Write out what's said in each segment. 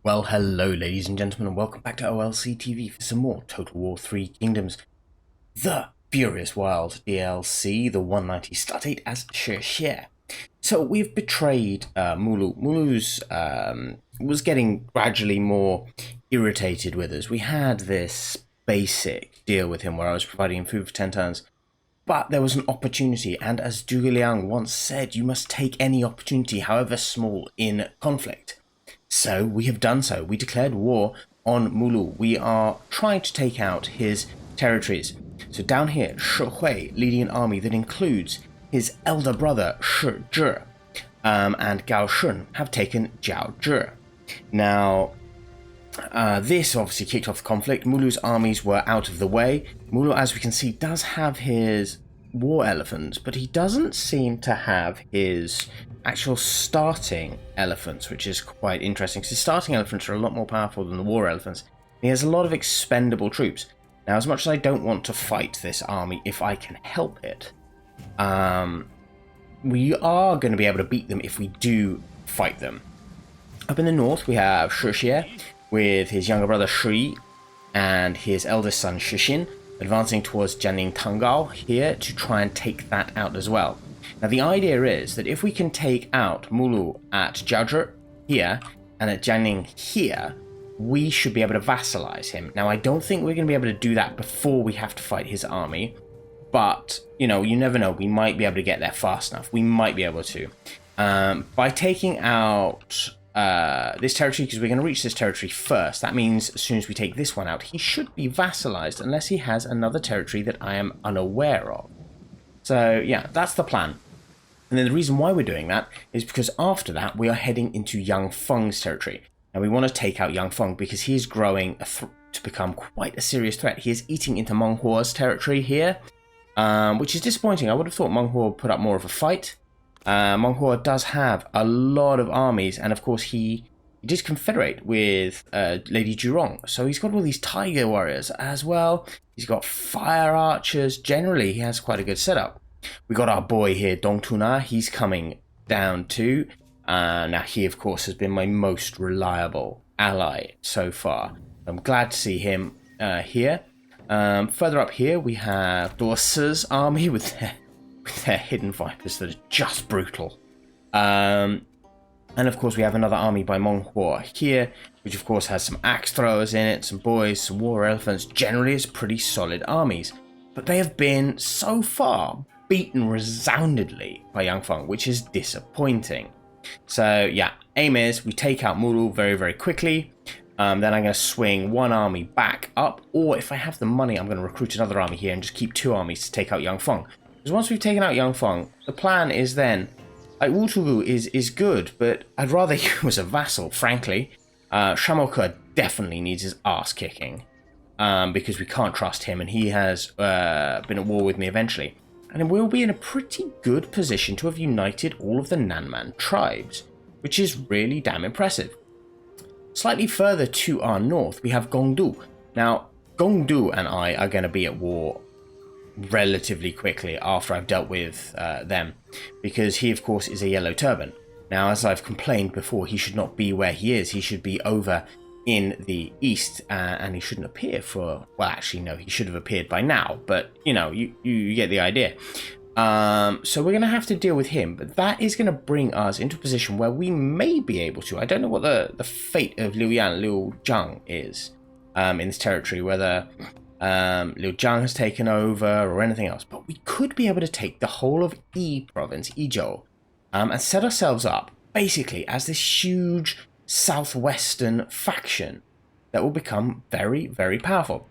Well, hello ladies and gentlemen, and welcome back to OLC TV for some more Total War 3 Kingdoms. The Furious Wild DLC, the 190 start date as Shi Xie. So we've betrayed Mulu. Mulu's was getting gradually more irritated with us. We had this basic deal with him where I was providing him food for 10 turns, but there was an opportunity, and as Zhuge Liang once said, you must take any opportunity, however small, in conflict. So we have done so. We declared war on Mulu. We are trying to take out his territories. So down here, Shi Hui, leading an army that includes his elder brother Shi Xie, and Gao Shun have taken Jiao Zhi. Now, this obviously kicked off the conflict. Mulu's armies were out of the way. Mulu, as we can see, does have his war elephants, but he doesn't seem to have his actual starting elephants, which is quite interesting because his starting elephants are a lot more powerful than the war elephants. He has a lot of expendable troops. Now, as much as I don't want to fight this army if I can help it, we are going to be able to beat them if we do fight them. Up in the north, we have Shi Xie with his younger brother Shi and his eldest son Shi Xin advancing towards Jiangning Tangao here to try and take that out as well. Now, the idea is that if we can take out Mulu at Jiaozhi here and at Jiangning here, we should be able to vassalize him. Now, I don't think we're going to be able to do that before we have to fight his army, but, you know, you never know. We might be able to get there fast enough. We might be able to. By taking out this territory, because we're going to reach this territory first, that means as soon as we take this one out, he should be vassalized unless he has another territory that I am unaware of. So, yeah, that's the plan. And then the reason why we're doing that is because after that, we are heading into Yang Feng's territory. Now, we want to take out Yang Feng because he's growing to become quite a serious threat. He is eating into Meng Huo's territory here, which is disappointing. I would have thought Meng Huo would put up more of a fight. Meng Huo does have a lot of armies, and of course he did confederate with Lady Jurong. So he's got all these tiger warriors as well. He's got fire archers. Generally, he has quite a good setup. We got our boy here, Dong Tuna. He's coming down too. Now, he, of course, has been my most reliable ally so far. I'm glad to see him here. Further up here, we have Dorsa's army with their hidden vipers that are just brutal. And, of course, we have another army by Meng Huo here, which, of course, has some axe throwers in it, some boys, some war elephants. Generally, it's pretty solid armies. But they have been, so far, beaten resoundingly by Yang Feng, which is disappointing. So, yeah, aim is we take out Mulu very, very quickly. Then I'm going to swing one army back up, or if I have the money, I'm going to recruit another army here and just keep two armies to take out Yang Feng. Because once we've taken out Yang Feng, the plan is then, like, Wutugu is good, but I'd rather he was a vassal, frankly. Shamoke definitely needs his ass kicking, because we can't trust him, and he has been at war with me eventually. And we'll be in a pretty good position to have united all of the Nanman tribes, which is really damn impressive. Slightly further to our north, we have Gongdu. Now, Gongdu and I are going to be at war relatively quickly after I've dealt with them, because he, of course, is a yellow turban. Now, as I've complained before, he should not be where he is. He should be over in the east, and he shouldn't appear for, well, actually, no, he should have appeared by now, but, you know, you get the idea. So we're going to have to deal with him, but that is going to bring us into a position where we may be able to, I don't know what the fate of Liu Yan, Liu Zhang is in this territory, whether Liu Zhang has taken over or anything else, but we could be able to take the whole of Yi province, Yizhou, and set ourselves up basically as this huge southwestern faction that will become very, very powerful.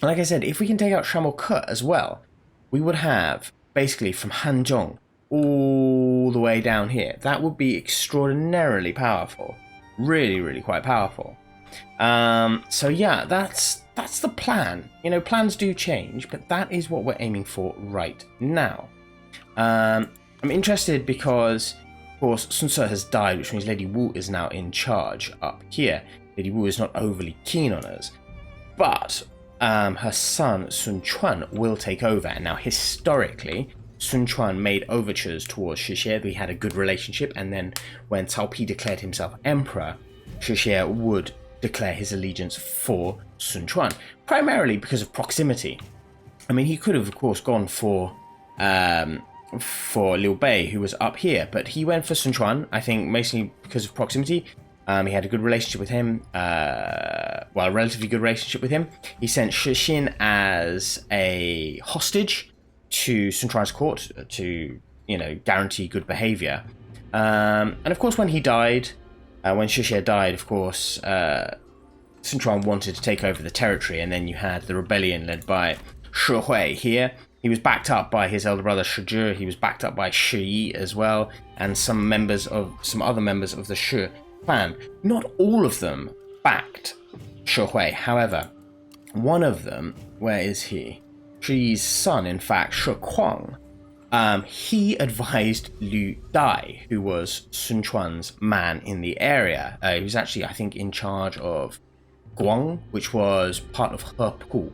And like I said, if we can take out Shamoke as well, we would have basically from Hanzhong all the way down here. That would be extraordinarily powerful. Really, really quite powerful. So yeah, that's the plan. You know, plans do change, but that is what we're aiming for right now. I'm interested because, of course, Sun Ce has died, which means Lady Wu is now in charge up here. Lady Wu is not overly keen on us, but her son Sun Quan will take over. And now, historically, Sun Quan made overtures towards Shi Xie. We had a good relationship, and then when Cao Pi declared himself emperor, Shi Xie would declare his allegiance for Sun Quan, primarily because of proximity. I mean, he could have, of course, gone for Liu Bei, who was up here, but he went for Sun Quan, I think, mostly because of proximity. He had a good relationship with him, a relatively good relationship with him. He sent Shi Xie as a hostage to Sun Quan's court to, guarantee good behavior. And of course, when he died, when Shi Xie died, of course, Sun Quan wanted to take over the territory, and then you had the rebellion led by Shi Hui here. He was backed up by his elder brother Shi Zhi. He was backed up by Shi as well, and some other members of the Shi clan. Not all of them backed Shi Hui. However, one of them, where is he? Shi's son, in fact, Shi Kuang. He advised Liu Dai, who was Sun Quan's man in the area. He was actually, I think, in charge of Guang, which was part of Hepu,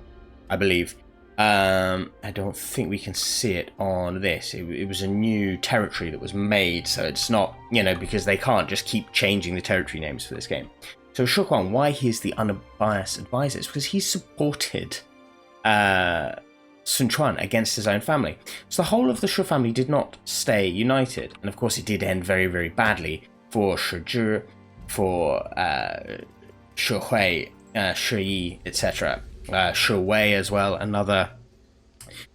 I believe. I don't think we can see it on this. It was a new territory that was made, so it's not, because they can't just keep changing the territory names for this game. So Shi Kuang, why he's the unbiased advisor, is because he supported Sun Quan against his own family. So the whole of the Shi family did not stay united, and of course it did end very, very badly for Shi Zhi, for Shi Hui, Shi Yi, etc. Shi Wei as well, another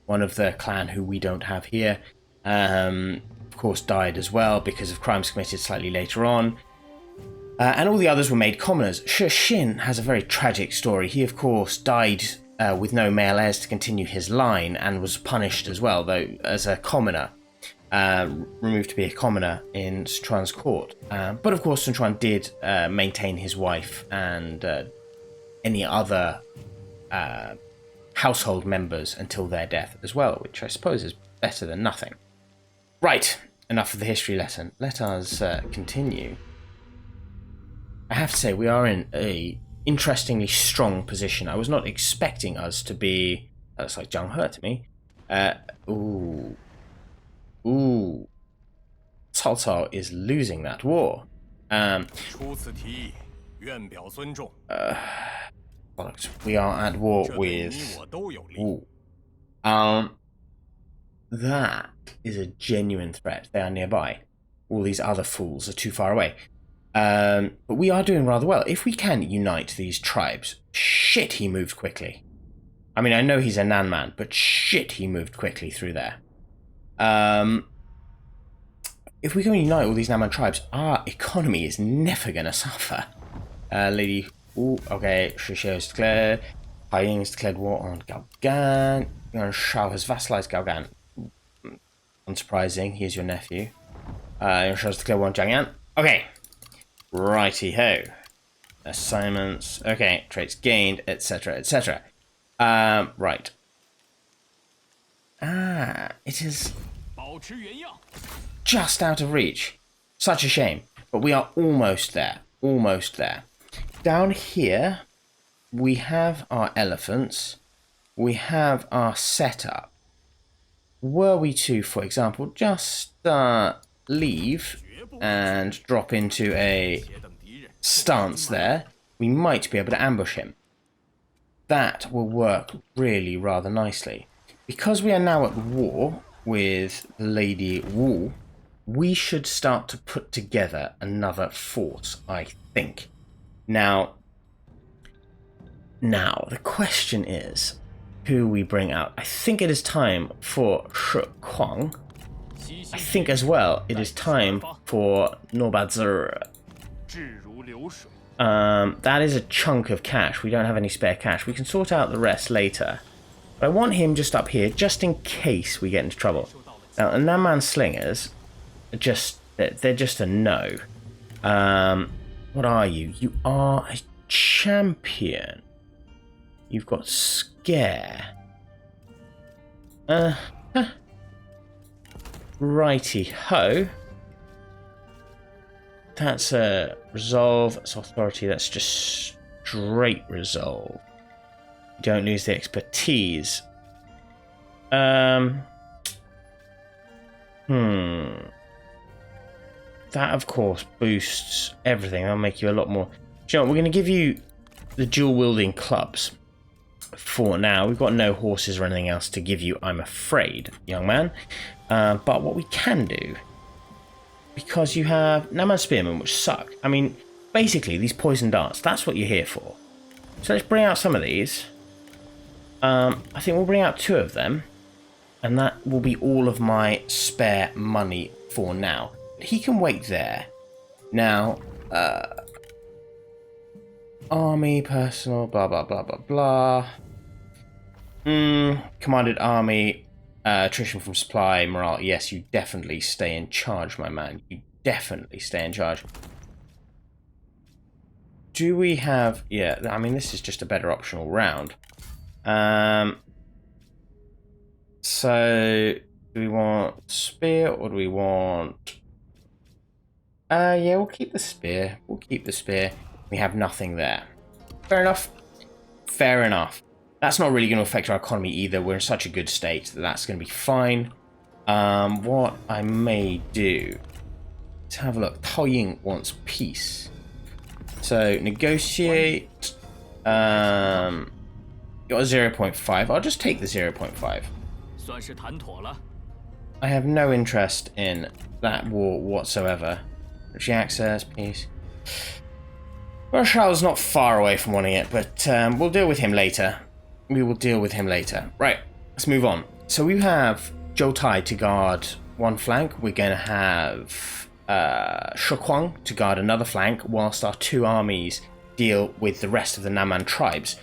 one of the clan who we don't have here, of course died as well because of crimes committed slightly later on. And all the others were made commoners. Shi Xin has a very tragic story. He, of course, died with no male heirs to continue his line and was punished as well, though as a commoner, removed to be a commoner in Sun Quan's court. But of course, Sun Quan did maintain his wife and any other household members until their death as well, which I suppose is better than nothing. Right, enough of the history lesson. Let us continue. I have to say, we are in a interestingly strong position. I was not expecting us to be... That looks like Zhang He to me. Ooh. Cao Cao is losing that war. We are at war with... Ooh. That is a genuine threat. They are nearby. All these other fools are too far away. But we are doing rather well. If we can unite these tribes... Shit, he moved quickly. I mean, I know he's a Nan man, but shit, he moved quickly through there. If we can unite all these Nan man tribes, our economy is never going to suffer. Lady... Ooh, okay, Shi Xie is declared. Hai Ying has declared war on Gaogan. Yuan Shao has vassalized Gaogan. Unsurprising, he is your nephew. Yuan Shao has declared war on Jiangyan. Okay. Righty-ho. Assignments. Okay, traits gained, etc., etc. Right. It is just out of reach. Such a shame. But we are almost there. Almost there. Down here, we have our elephants. We have our setup. Were we to, for example, just leave and drop into a stance there, we might be able to ambush him. That will work really rather nicely. Because we are now at war with Lady Wu, we should start to put together another force, I think. Now, the question is, who we bring out? I think it is time for Shi Kuang. I think as well it is time for Nobazur. That is a chunk of cash. We don't have any spare cash. We can sort out the rest later. But I want him just up here, just in case we get into trouble. Now, the Nanman Slingers, they're just a no. What are you? You are a champion. You've got scare. Righty-ho. That's a resolve. That's authority. That's just straight resolve. You don't lose the expertise. that of course boosts everything. That'll make you a lot more. Do you know what? We're going to give you the dual wielding clubs for now. We've got no horses or anything else to give you, I'm afraid, young man. But what we can do, because you have Naman Spearmen, which suck. I mean, basically, these poison darts, that's what you're here for. So let's bring out some of these. I think we'll bring out 2 of them. And that will be all of my spare money for now. He can wait there. Now, army, personal, blah, blah, blah, blah, blah. Commanded army, attrition from supply, morale. Yes, you definitely stay in charge, my man. You definitely stay in charge. Do we have... Yeah, I mean, this is just a better optional round. So, do we want spear or do we want... yeah, we'll keep the spear. We'll keep the spear. We have nothing there. Fair enough. Fair enough. That's not really going to affect our economy either. We're in such a good state that that's going to be fine. What I may do... Let's have a look. Tao Ying wants peace. So, negotiate... got a 0.5. I'll just take the 0.5. I have no interest in that war whatsoever. Military access, peace. Marshall's not far away from wanting it, but we'll deal with him later. We will deal with him later. Right, let's move on. So we have Zhou Tai to guard one flank. We're going to have Shi Huang to guard another flank, whilst our 2 armies deal with the rest of the Naman tribes.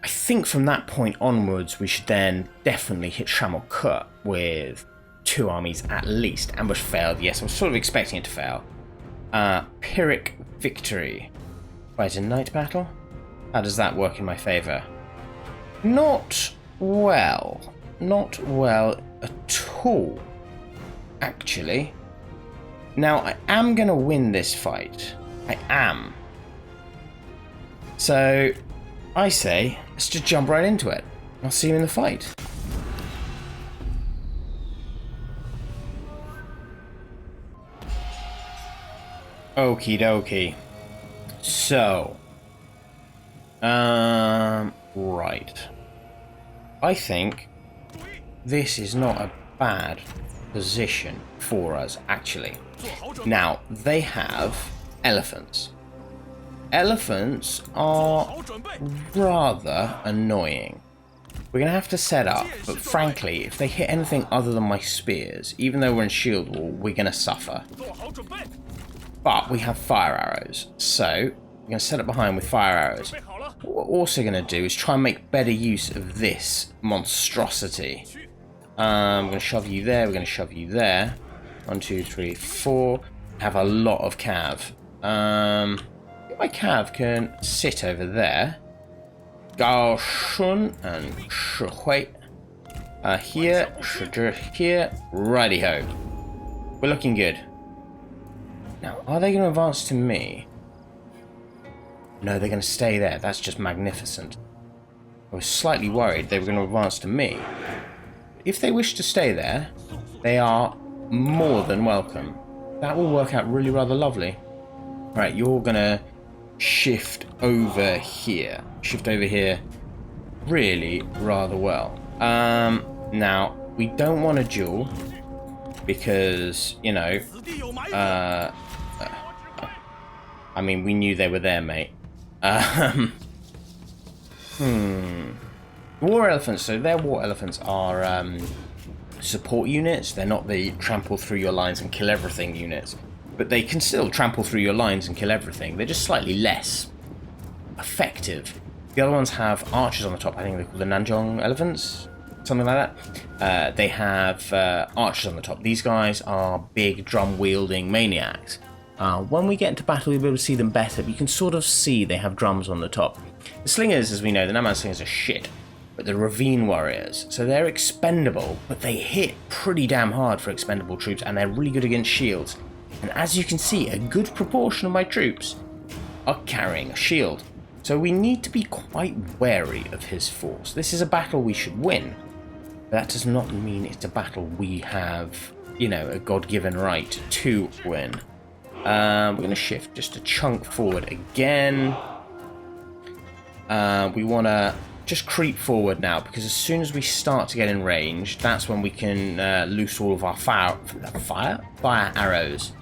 I think from that point onwards, we should then definitely hit Shamokut with 2 armies at least. Ambush failed. Yes, I was sort of expecting it to fail. Pyrrhic victory. Fight a night battle? How does that work in my favour? Not well. Not well at all, actually. Now, I am going to win this fight. I am. So... I say, let's just jump right into it. I'll see you in the fight. Okie dokie. So, right. I think this is not a bad position for us, actually. Now, they have elephants. Elephants are rather annoying. We're going to have to set up, but frankly, if they hit anything other than my spears, even though we're in shield wall, we're going to suffer. But we have fire arrows, so we're going to set up behind with fire arrows. What we're also going to do is try and make better use of this monstrosity. We're going to shove you there, we're going to shove you there. 1, 2, 3, 4. Have a lot of cav. My cav can sit over there. Gao Shun and Shi Hui. Here, Shi here. Righty ho. We're looking good. Now, are they going to advance to me? No, they're going to stay there. That's just magnificent. I was slightly worried they were going to advance to me. If they wish to stay there, they are more than welcome. That will work out really rather lovely. Right, you're going to shift over here. Shift over here really rather well. Now, we don't want a duel because, you know, I mean, we knew they were there, mate. War elephants, so their war elephants are support units. They're not the trample through your lines and kill everything units. But they can still trample through your lines and kill everything. They're just slightly less effective. The other ones have archers on the top. I think they're called the Nanjong elephants, something like that. They have archers on the top. These guys are big drum-wielding maniacs. When we get into battle, you'll be able to see them better, but you can sort of see they have drums on the top. The slingers, as we know, the Naman slingers are shit, but the ravine warriors, so they're expendable, but they hit pretty damn hard for expendable troops, and they're really good against shields. And as you can see, a good proportion of my troops are carrying a shield. So we need to be quite wary of his force. This is a battle we should win. But that does not mean it's a battle we have you know, a God-given right to win. We're going to shift just a chunk forward again. We want to just creep forward now, because as soon as we start to get in range, that's when we can loose all of our fire arrows.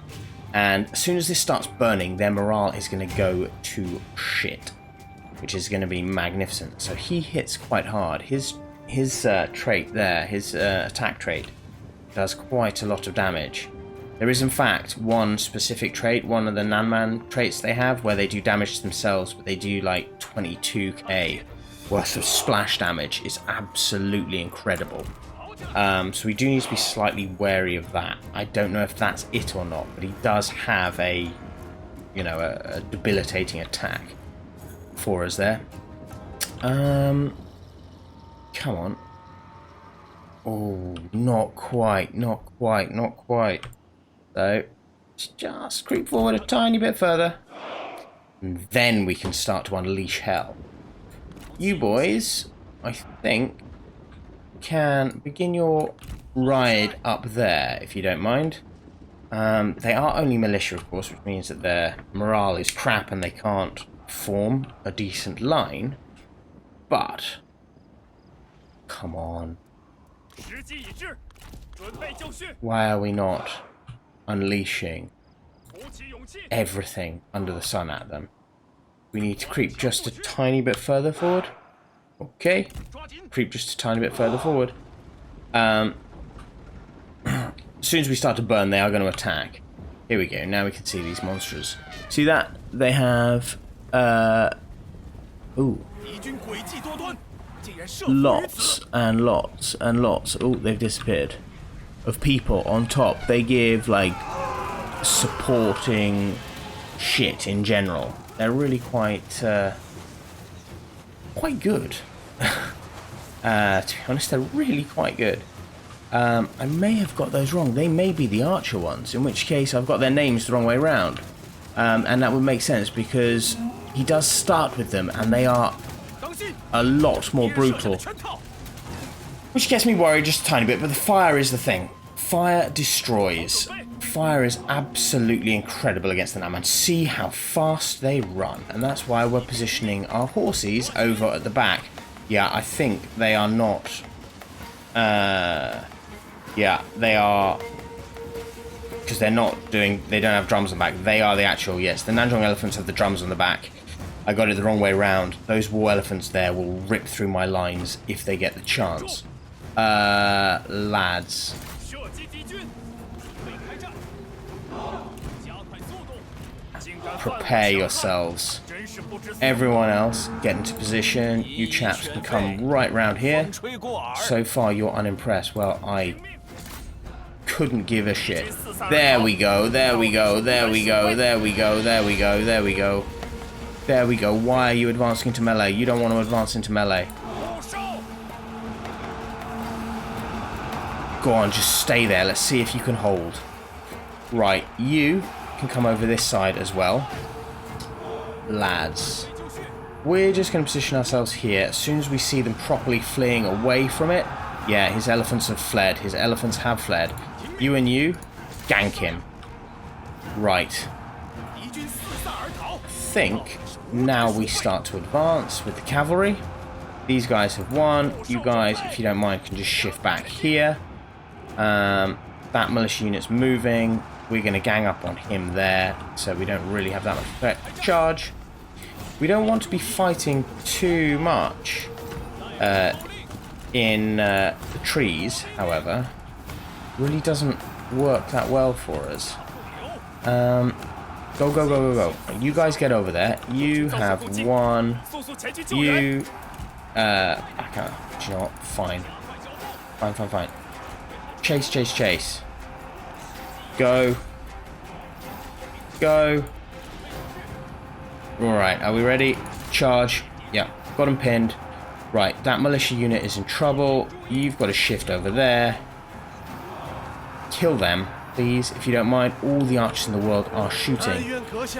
And as soon as this starts burning, their morale is going to go to shit, which is going to be magnificent. So he hits quite hard. His trait there, his attack trait, does quite a lot of damage. There is in fact one specific trait, one of the Nanman traits they have, where they do damage to themselves, but they do like 22k worth of splash damage. It's absolutely incredible. So we do need to be slightly wary of that. I don't know if that's it or not, but he does have a, you know, a debilitating attack for us there. Come on. Oh, not quite. So, just creep forward a tiny bit further. And then we can start to unleash hell. You boys, I think, can begin your ride up there, if you don't mind. They are only militia, of course, which means that their morale is crap and they can't form a decent line. But, come on. Why are we not unleashing everything under the sun at them? We need to creep just a tiny bit further forward. Okay. Creep just a tiny bit further forward. As soon as we start to burn, they are going to attack. Here we go. Now we can see these monsters. See that? They have... ooh. Lots and lots and lots. Oh, they've disappeared. Of people on top. They give, like, supporting shit in general. They're really quite good. To be honest, they're really quite good. I may have got those wrong. They may be the archer ones, in which case I've got their names the wrong way around. And that would make sense, because he does start with them, and they are a lot more brutal. Which gets me worried just a tiny bit, but the fire is the thing. Fire destroys. Fire is absolutely incredible against the Nanman. See how fast they run. And that's why we're positioning our horses over at the back. Yeah, I think they are not... yeah, they are... Because they're not doing... They don't have drums on the back. They are the actual... Yes, the Nanjong elephants have the drums on the back. I got it the wrong way round. Those war elephants there will rip through my lines if they get the chance. Lads. Prepare yourselves. Everyone else, get into position. You chaps can come right round here. So far, you're unimpressed. Well, I couldn't give a shit. There we go. There we go. There we go. There we go. There we go. There we go. There we go. Why are you advancing into melee? You don't want to advance into melee. Go on, just stay there. Let's see if you can hold. Right, you can come over this side as well. Lads. We're just going to position ourselves here. As soon as we see them properly fleeing away from it. Yeah, his elephants have fled. His elephants have fled. You and you, gank him. Right. I think now we start to advance with the cavalry. These guys have won. You guys, if you don't mind, can just shift back here. That militia unit's moving. We're going to gang up on him there, so we don't really have that much effect. Charge. We don't want to be fighting too much in the trees, however. Really doesn't work that well for us. Go, go, go, go, go. You guys get over there. You have one. You... I can't... Do you know what? Fine. Fine, fine, fine. Chase, chase, chase. Go. Go. Alright, are we ready? Charge. Yeah, got him pinned. Right, that militia unit is in trouble. You've got to shift over there. Kill them, please, if you don't mind. All the archers in the world are shooting.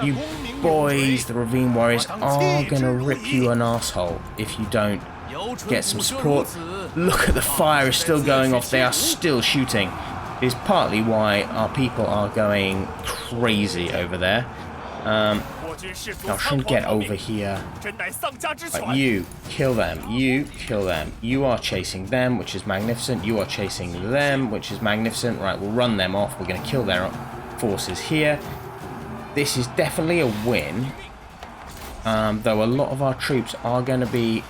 You boys, the Ravine Warriors, are going to rip you an asshole if you don't get some support. Look at the fire is still going off. They are still shooting. is partly why our people are going crazy over there. Now shouldn't get over here. Right, you kill them. You kill them. You are chasing them, which is magnificent. You are chasing them, which is magnificent. Right, we'll run them off. We're going to kill their forces here. This is definitely a win. Though a lot of our troops are going to be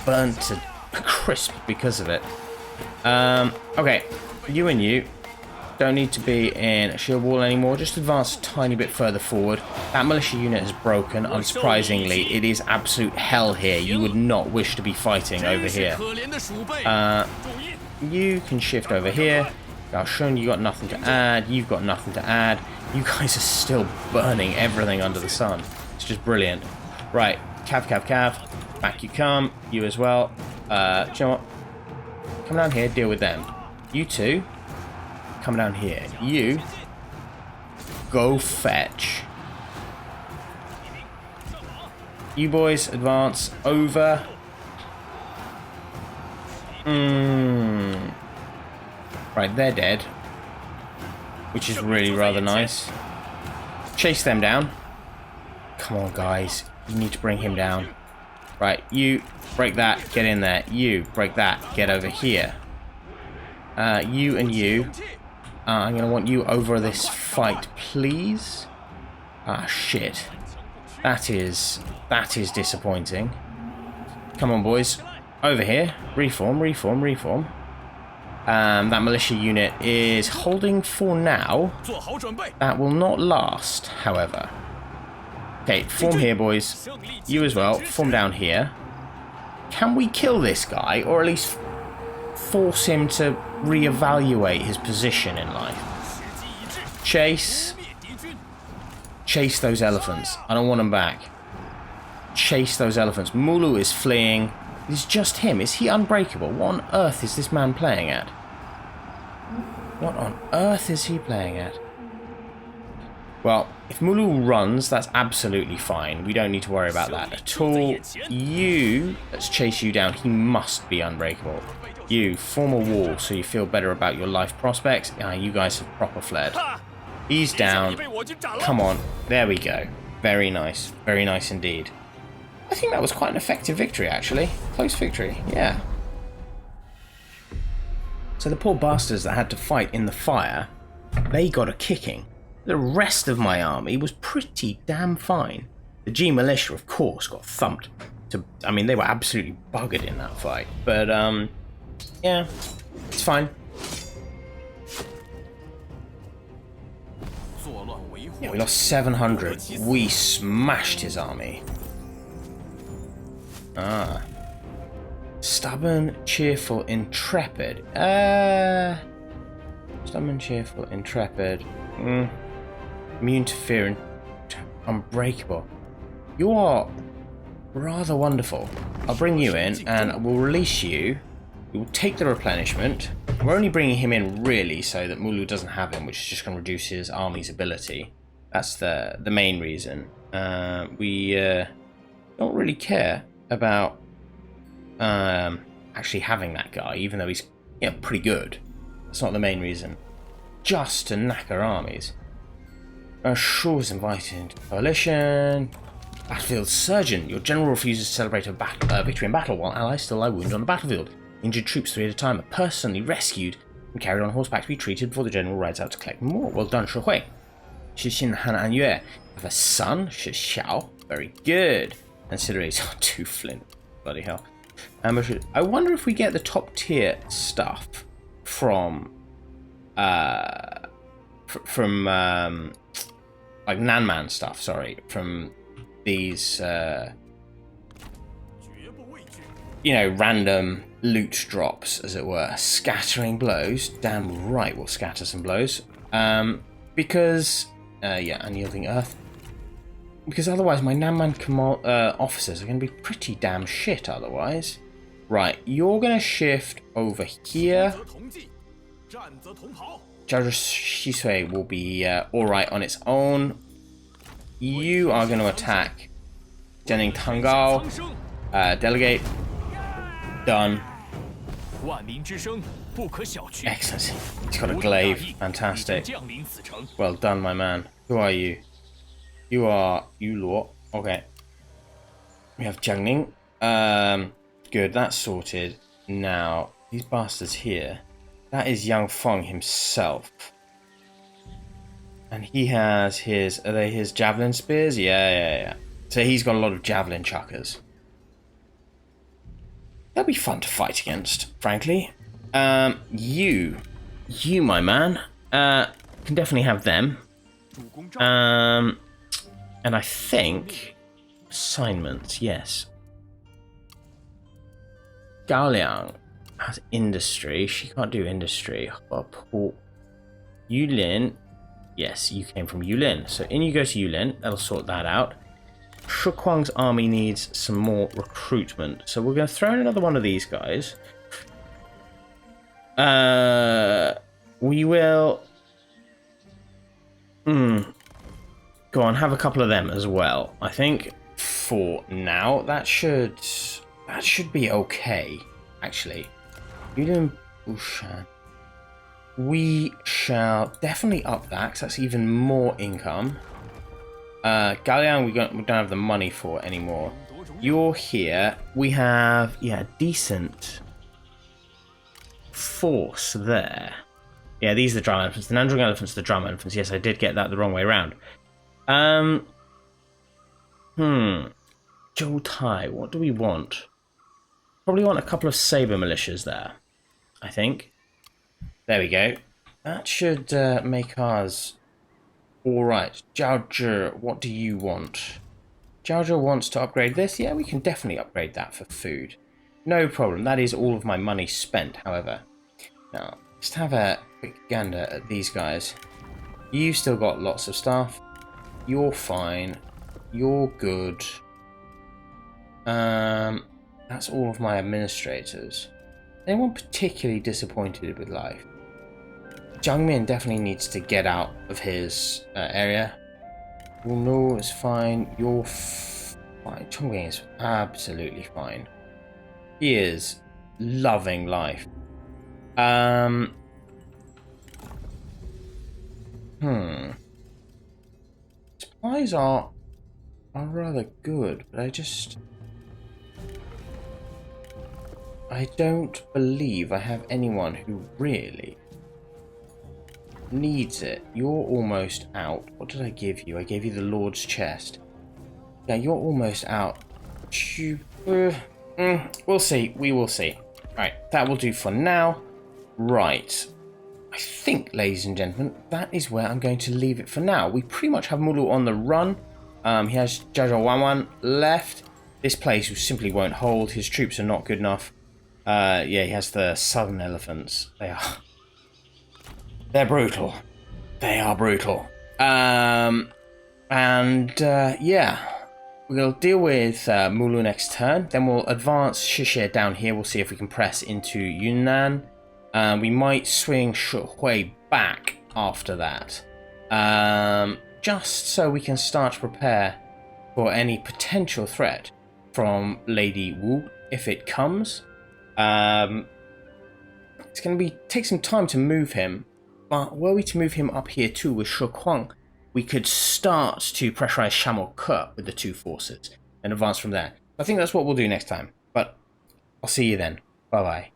burnt to crisp because of it. Okay, you and you don't need to be in a shield wall anymore. Just advance a tiny bit further forward. That militia unit is broken. Unsurprisingly, it is absolute hell here. You would not wish to be fighting over here. You can shift over here. Gaoshun, you got nothing to add. You've got nothing to add. You guys are still burning everything under the sun. It's just brilliant. Right, cav, cav, cav. Back you come. You as well. Do you know what? Come down here, deal with them. You two, come down here. You, go fetch. You boys, advance over. Right, they're dead. Which is really rather nice. Chase them down. Come on, guys. You need to bring him down. Right, you break that, get in there. You break that, get over here. You and you. I'm going to want you over this fight, please. Ah, shit. That is disappointing. Come on, boys. Over here. Reform, reform, reform. That militia unit is holding for now. That will not last, however. Okay, form here, boys. You as well. Form down here. Can we kill this guy, or at least force him to reevaluate his position in life? Chase. Chase those elephants. I don't want them back. Chase those elephants. Mulu is fleeing. It's just him. Is he unbreakable? What on earth is this man playing at? What on earth is he playing at? Well, if Mulu runs, that's absolutely fine. We don't need to worry about that at all. You, let's chase you down. He must be unbreakable. You, form a wall so you feel better about your life prospects. You guys have proper fled. He's down. Come on. There we go. Very nice. Very nice indeed. I think that was quite an effective victory, actually. Close victory. Yeah. So the poor bastards that had to fight in the fire, they got a kicking. The rest of my army was pretty damn fine. The G militia, of course, got thumped. I mean, they were absolutely buggered in that fight. But, yeah, it's fine. Yeah, we lost 700. We smashed his army. Ah. Stubborn, cheerful, intrepid. Stubborn, cheerful, intrepid. Immune to fear and unbreakable. You are rather wonderful. I'll bring you in and we'll release you. We'll take the replenishment. We're only bringing him in really so that Mulu doesn't have him, which is just going to reduce his army's ability. That's the main reason. We don't really care about actually having that guy, even though he's pretty good. That's not the main reason. Just to knack our armies. Shaw is invited into coalition. Battlefield surgeon. Your general refuses to celebrate a victory in battle while allies still lie wounded on the battlefield. Injured troops 3 at a time are personally rescued and carried on horseback to be treated before the general rides out to collect more. Well done, Shi Hui. Shi Xie Han An Yue have a son, Shi Xiao. Very good. Consider he's too flint. Bloody hell. I wonder if we get the top tier stuff from like Nanman stuff, sorry, from these random loot drops, as it were. Scattering blows. Damn right we'll scatter some blows. Because unyielding earth. Because otherwise my Nanman officers are going to be pretty damn shit otherwise. Right, you're going to shift over here. Shi Xie will be alright on its own. You are going to attack Jening Tangao. Delegate. Done. Excellent. He's got a glaive. Fantastic. Well done, my man. Who are you? You are Yulor. Okay. We have Jiangning. Good, that's sorted. Now, these bastards here. That is Yang Feng himself. And he has his... Are they his javelin spears? Yeah. So he's got a lot of javelin chuckers. That'd be fun to fight against, frankly. You, my man, can definitely have them. And I think assignments, yes. Gao Liang has industry. She can't do industry. Yulin, yes, you came from Yulin. So in you go to Yulin. That'll sort that out. Shi Huang's army needs some more recruitment, so we're going to throw in another one of these guys. We will go on, have a couple of them as well. I think for now that should be okay. Actually, Yulin Bushan. We shall definitely up that because that's even more income. Galian, we don't have the money for anymore. You're here. We have, decent force there. Yeah, these are the drum elephants. The Nandrung elephants are the drum elephants. Yes, I did get that the wrong way around. Zhou Tai, what do we want? Probably want a couple of saber militias there, I think. There we go. That should make ours... Alright, Zhao Zhi, what do you want? Zhao Zhi wants to upgrade this. Yeah, we can definitely upgrade that for food. No problem. That is all of my money spent, however. Now, let's have a quick gander at these guys. You've still got lots of stuff. You're fine. You're good. That's all of my administrators. Anyone particularly disappointed with life? Jiang Min definitely needs to get out of his area. Wu is fine. You're fine. Chongqing is absolutely fine. He is loving life. Supplies are rather good, but I don't believe I have anyone who really needs it. You're almost out. What did I give you? I gave you the Lord's chest. Yeah, you're almost out. We'll see. We will see. Right, that will do for now. Right. I think, ladies and gentlemen, that is where I'm going to leave it for now. We pretty much have Mulu on the run. He has Jajawanwan left. This place simply won't hold. His troops are not good enough. Yeah, he has the southern elephants. They're brutal. They are brutal. Yeah, we'll deal with Mulu next turn. Then we'll advance Shi Xie down here. We'll see if we can press into Yunnan. We might swing Shi Hui back after that. Just so we can start to prepare for any potential threat from Lady Wu if it comes. It's going to take some time to move him. But were we to move him up here too with Shi Huang, we could start to pressurize Shamor-Ke with the two forces and advance from there. I think that's what we'll do next time. But I'll see you then. Bye-bye.